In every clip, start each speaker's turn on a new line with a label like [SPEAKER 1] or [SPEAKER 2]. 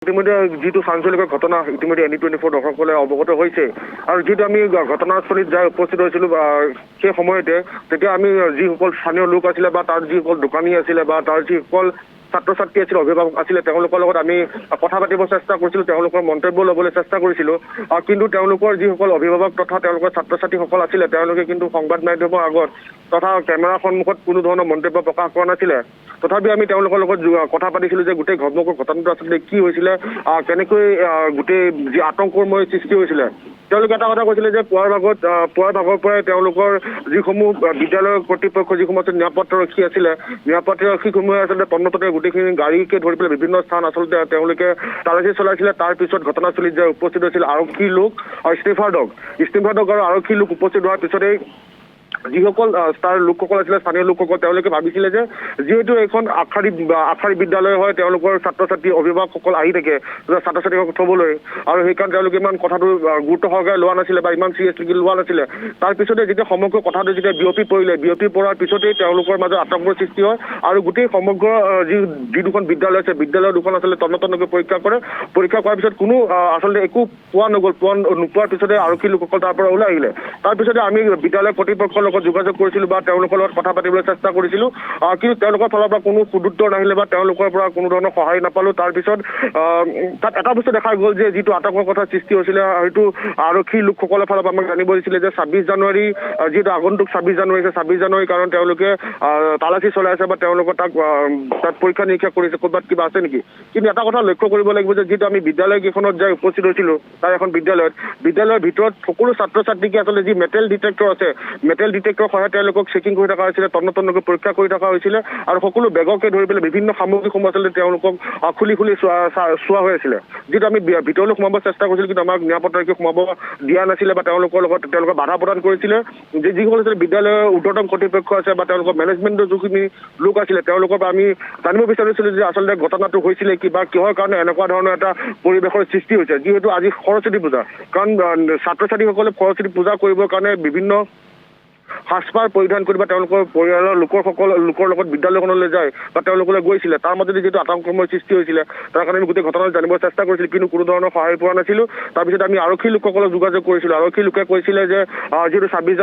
[SPEAKER 1] ইতিমধ্যে যিটো চাঞ্চল্যকৰ ঘটনা ইতিমধ্যে ND24 দৰ্শকসকলে অৱগত হৈছে আৰু যিটো আমি ঘটনাস্থলীত যাই উপস্থিত হৈছিলো সেই সময়তে তেতিয়া আমি যিসকল স্থানীয় লোক আছিলে বা তাৰ যিসকল দোকানী আছিলে বা তাৰ যিসকল ছাত্ৰ ছাত্ৰী আছিল অভিভাৱক আছিলে তেওঁলোকৰ লগত আমি কথা পাতিব চেষ্টা কৰিছিলো তেওঁলোকৰ মন্তব্য ল'বলৈ চেষ্টা কৰিছিলো কিন্তু তেওঁলোকৰ যিসকল অভিভাৱক তথা তেওঁলোকৰ ছাত্ৰ ছাত্ৰীসকল আছিলে তেওঁলোকে কিন্তু সংবাদ মাধ্যমৰ আগত তথা কেমেৰাৰ সন্মুখত কোনো ধৰণৰ মন্তব্য প্ৰকাশ কৰা নাছিলে তথাপি আমি তেওঁলোকৰ লগত কথা পাতিছিলো যে গোটেই ঘটনাটো আচলতে কি হৈছিলে কেনেকৈ গোটেই যি আতংকময় সৃষ্টি হৈছিলে তেওঁলোকে এটা কথা কৈছিলে যে পুৱাৰ ভাগৰ পৰাই তেওঁলোকৰ যিসমূহ বিদ্যালয়ৰ কৰ্তৃপক্ষ যিসমূহ নিৰাপত্তাৰক্ষী আছিলে নিৰাপত্তাৰক্ষীসমূহে আচলতে তন্নততে গোটেইখিনি গাড়ীকে ধৰি পেলাই বিভিন্ন স্থান আচলতে তেওঁলোকে তালাচী চলাইছিলে তাৰ পিছত ঘটনাস্থলীত যে উপস্থিত হৈছিল আৰক্ষী লোক আৰু স্নিফাৰ ডগ আৰু আৰক্ষী লোক উপস্থিত হোৱাৰ পিছতেই যিসকল তাৰ লোকসকল আছিলে স্থানীয় লোকসকল তেওঁলোকে ভাবিছিলে যে যিহেতু এখন আখাৰী বিদ্যালয় হয় তেওঁলোকৰ ছাত্ৰ ছাত্ৰী অভিভাৱকসকল আহি থাকে ছাত্ৰ ছাত্ৰীসকলক থবলৈ আৰু সেইকাৰণে তেওঁলোকে ইমান কথাটো গুৰুত্ব সহকাৰে লোৱা নাছিলে বা ইমান চিৰিয়াছলি লোৱা নাছিলে তাৰপিছতে যেতিয়া সমগ্ৰ কথাটো যেতিয়া বিয়পি পৰাৰ পিছতেই তেওঁলোকৰ মাজত আতংকৰ সৃষ্টি হয় আৰু গোটেই সমগ্ৰ যি দুখন বিদ্যালয় আছে বিদ্যালয় দুখন আচলতে তন্নতন্নকৈ পৰীক্ষা কৰাৰ পিছত কোনো আচলতে একো নোপোৱাৰ পিছতে আৰক্ষী লোকসকল তাৰ পৰা ওলাই আহিলে তাৰপিছতে আমি বিদ্যালয় কৰ্তৃপক্ষৰ লগত যোগাযোগ কৰিছিলো বা তেওঁলোকৰ লগত কথা পাতিবলৈ চেষ্টা কৰিছিলো কিন্তু তেওঁলোকৰ ফালৰ পৰা কোনো সুদুত্তৰ নাহিলে বা তেওঁলোকৰ পৰা কোনো ধৰণৰ সহায় নাপালো তাৰপিছত তাত এটা বস্তু দেখা গ'ল যে যিটো আতংকৰ কথা সৃষ্টি হৈছিলে হয়তো আৰক্ষী লোকসকলৰ ফালৰ পৰা আমাক জানিব দিছিলে যে 26 জানুৱাৰী যিটো আগন্তুক 26 জানুৱাৰী কাৰণ তেওঁলোকে তালাচী চলাই আছে বা তেওঁলোকৰ তাত পৰীক্ষা নিৰীক্ষা কৰিছে ক'ৰবাত কিবা আছে নেকি কিন্তু এটা কথা লক্ষ্য কৰিব লাগিব যে যিটো আমি বিদ্যালয় কেইখনত যাই উপস্থিত হৈছিলো তাৰ এখন বিদ্যালয়ৰ ভিতৰত সকলো ছাত্ৰ ছাত্ৰীকে আচলতে যি মেটেল ডিটেক্টৰ আছে মেটেল ডিটেক্টৰৰ সহায়ত তেওঁলোকক চেকিং কৰি থকা হৈছিলে তন্নতন্নকৈ পৰীক্ষা কৰি থকা হৈছিলে আৰু সকলো বেগকে ধৰি পেলাই বিভিন্ন সামগ্ৰীসমূহ আচলতে তেওঁলোকক খুলি চোৱা হৈ আছিলে যিটো আমি ভিতৰলৈ সোমাব চেষ্টা কৰিছিলো কিন্তু আমাক নিৰাপত্তাৰক্ষীয়ে সোমাব দিয়া নাছিলে বা তেওঁলোকৰ লগত তেওঁলোকে বাধা প্ৰদান কৰিছিলে যিসকল আচলতে বিদ্যালয়ৰ ঊৰ্ধ্বতম কৰ্তৃপক্ষ আছে বা তেওঁলোকৰ মেনেজমেণ্টৰ যিখিনি লোক আছিলে তেওঁলোকৰ পৰা আমি জানিব বিচাৰিছিলো যে আচলতে ঘটনাটো হৈছিলে কি বা কিহৰ কাৰণে এনেকুৱা ধৰণৰ এটা পৰিৱেশৰ সৃষ্টি হৈছে যিহেতু আজি সৰস্বতী পূজা কাৰণ ছাত্ৰ ছাত্ৰীসকলে সৰস্বতী পূজা কৰিবৰ কাৰণে বিভিন্ন সাজপাৰ পৰিধান কৰি বা তেওঁলোকৰ পৰিয়ালৰ লোকৰ লগত বিদ্যালয়খনলৈ যায় বা তেওঁলোকলৈ গৈছিলে তাৰ মাজতে যিটো আতংকময় সৃষ্টি হৈছিলে তাৰ কাৰণে আমি গোটেই ঘটনাটো জানিব চেষ্টা কৰিছিলো কিন্তু কোনো ধৰণৰ সহায় পোৱা নাছিলো তাৰপিছত আমি আৰক্ষী লোকসকলক যোগাযোগ কৰিছিলো আৰক্ষী লোকে কৈছিলে যে যিহেতু 26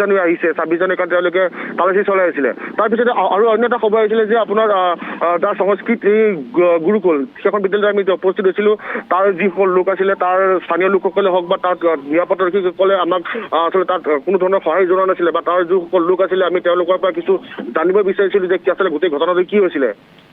[SPEAKER 1] জানুৱাৰী আহিছে 26 জানুৱাৰী কাৰণ তেওঁলোকে তালাচী চলাই আছিলে তাৰপিছতে আৰু অন্য এটা খবৰ আহিছিলে যে আপোনাৰ তাৰ সংস্কৃত গুৰুকুল সেইখন বিদ্যালয়ত আমি উপস্থিত হৈছিলো তাৰ যিসকল লোক আছিলে তাৰ স্থানীয় লোকসকলে হওক বা তাৰ নিৰাপত্তাৰক্ষীসকলে আমাক আচলতে তাত কোনো ধৰণৰ সহায় জনোৱা নাছিলে বা তাৰ যিসকল লোক আছিলে আমি তেওঁলোকৰ পৰা কিছু জানিব বিচাৰিছিলো যে কি আচলতে গোটেই ঘটনাটো কি হৈছিলে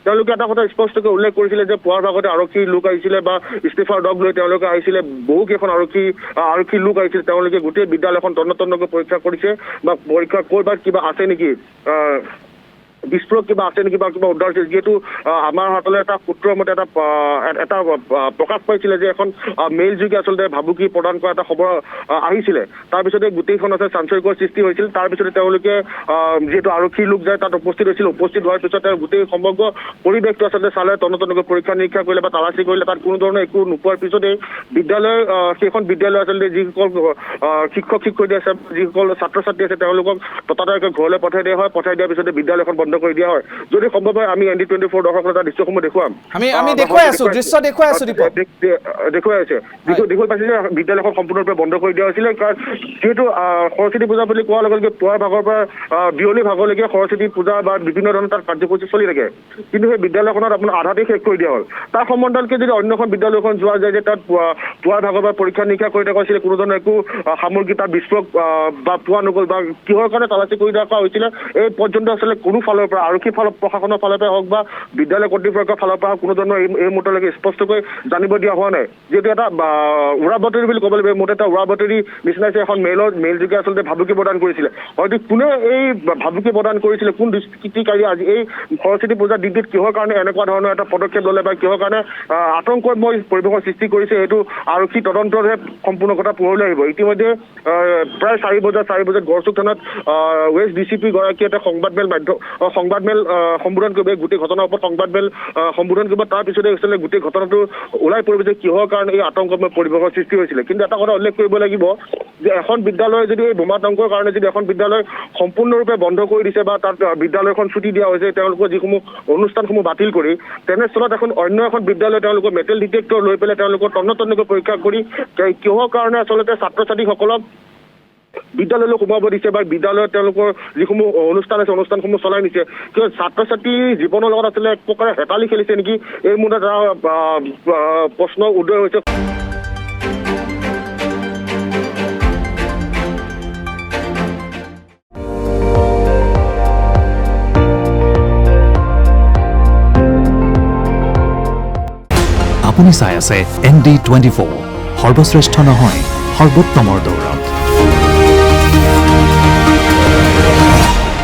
[SPEAKER 1] তেওঁলোকে এটা কথা স্পষ্টকৈ উল্লেখ কৰিছিলে যে পুৱাৰ ভাগতে আৰক্ষী লোক আহিছিলে বা স্নিফাৰ ডগ লৈ তেওঁলোকে আহিছিলে বহুকেইখন আৰক্ষী লোক আহিছিলে তেওঁলোকে গোটেই বিদ্যালয়খন তন্নতন্নকৈ পৰীক্ষা কৰিছে বা পৰীক্ষা কৰবাত কিবা আছে নেকি বিস্ফোৰক কিবা আছে নেকি বা কিবা উদ্ধাৰ হৈছে যিহেতু আমাৰ হাতলৈ এটা সূত্ৰৰ মতে এটা প্ৰকাশ পাইছিলে যে এখন মেইল যোগে আচলতে ভাবুকি প্ৰদান কৰা এটা খবৰ আহিছিলে তাৰপিছতে গোটেইখন আছে চাঞ্চল্যকৰ সৃষ্টি হৈছিল তাৰপিছতে তেওঁলোকে যিহেতু আৰক্ষী লোক যায় তাত উপস্থিত হোৱাৰ পিছতে গোটেই সমগ্ৰ পৰিৱেশটো আচলতে চালে তন্নতন্নকৈ পৰীক্ষা নিৰীক্ষা কৰিলে বা তালাচী কৰিলে তাত কোনো ধৰণৰ একো নোপোৱাৰ পিছতে সেইখন বিদ্যালয় আচলতে যিসকল শিক্ষক শিক্ষয়িত্ৰী আছে যিসকল ছাত্ৰ ছাত্ৰী আছে তেওঁলোকক ততাতৈয়াকৈ ঘৰলৈ পঠাই দিয়াৰ পিছতে বিদ্যালয়খন বন্ধ কৰি দিয়া হয় যদি সম্ভৱ হয় আমি ND24 দৰ্শকৰ এটা দৃশ্যসমূহ দেখুৱাম
[SPEAKER 2] আমি দেখুৱাই আছো
[SPEAKER 1] দেখুৱাই আছে দেখুৱাই পাইছে যে বিদ্যালয়খন সম্পূৰ্ণৰূপে বন্ধ কৰি দিয়া হৈছিলে কাৰণ যিহেতু সৰস্বতী পূজা বুলি কোৱাৰ লগে লগে পুৱাৰ ভাগৰ পৰা বিয়লি ভাগলৈকে সৰস্বতী পূজা বা বিভিন্ন ধৰণৰ তাত কাৰ্যসূচী চলি থাকে কিন্তু সেই বিদ্যালয়খনত আপোনাৰ আধাতে শেষ কৰি দিয়া হ'ল তাৰ সম্বন্ধকে যদি অন্যখন বিদ্যালয়খন যোৱা যায় যে তাত পুৱাৰ ভাগৰ পৰা পৰীক্ষা নিৰীক্ষা কৰি থকা হৈছিলে কোনো ধৰণৰ একো সামগ্ৰী তাত বিস্ফোৰক বা পোৱা নগ'ল বা কিহৰ কাৰণে তালাচী কৰি থকা হৈছিলে এই পৰ্যন্ত আচলতে কোনো ফালৰ পৰা আৰক্ষী প্ৰশাসনৰ ফালৰ পৰা হওক বা বিদ্যালয় কৰ্তৃপক্ষৰ ফালৰ পৰা কোনো ধৰণৰ এই মুহূৰ্তলৈকে স্পষ্টকৈ জানিব দিয়া হোৱা নাই যিহেতু এটা উৰা বাতৰি বুলি ক'ব লাগিব মুঠতে এটা উৰা বাতৰি নিচিনাই এখন মেইল যোগে আচলতে ভাবুকি প্ৰদান কৰিছিলে হয়তো কোনে এই ভাবুকি প্ৰদান কৰিছিলে কোন দুষ্কৃতিকাৰী আজি এই সৰস্বতী পূজাৰ দিনটোত কিহৰ কাৰণে এনেকুৱা ধৰণৰ এটা পদক্ষেপ ল'লে বা কিহৰ কাৰণে আতংকময় পৰিৱেশৰ সৃষ্টি কৰিছে সেইটো আৰক্ষী তদন্তৰহে সম্পূৰ্ণ কথা পোহৰলৈ আহিব ইতিমধ্যে প্ৰায় 4 বজাত গড়চুক থানাত ৱেষ্ট DCP গৰাকী এটা সংবাদমেল সম্বোধন কৰিব, গোটেই ঘটনাৰ ওপৰত সংবাদমেল সম্বোধন কৰিব। তাৰ পিছতে আচলতে গোটেই ঘটনাটো ওলাই পৰিব যে কিহৰ কাৰণে এই আতংকময় পৰিৱেশৰ সৃষ্টি হৈছিলে। কিন্তু এটা কথা উল্লেখ কৰিব লাগিব যে এখন বিদ্যালয় যদি এই বোমাতংকৰ কাৰণে যদি এখন বিদ্যালয় সম্পূৰ্ণৰূপে বন্ধ কৰি দিছে বা তাত বিদ্যালয়খন ছুটি দিয়া হৈছে, তেওঁলোকৰ যিসমূহ অনুষ্ঠানসমূহ বাতিল কৰি, তেনেস্থলত অন্য এখন বিদ্যালয় তেওঁলোকৰ মেটেল ডিটেক্টৰ লৈ পেলাই তেওঁলোকৰ তন্নতন্নকৈ পৰীক্ষা কৰি কিহৰ কাৰণে আচলতে ছাত্ৰ ছাত্ৰীসকলক বিদ্যালয়লৈ সোমাব দিছে বা বিদ্যালয়ত তেওঁলোকৰ যিসমূহ অনুষ্ঠান আছে অনুষ্ঠানসমূহ চলাই নিছে, কিয় ছাত্ৰ ছাত্ৰীৰ জীৱনৰ লগত আচলতে এক প্ৰকাৰে হেতালি খেলিছে নেকি, এই মুহূৰ্তত এটা প্ৰশ্ন উদয় হৈছে।
[SPEAKER 2] আপুনি চাই আছে ND24, সৰ্বশ্ৰেষ্ঠ নহয় সৰ্বোত্তমৰ দৌৰ।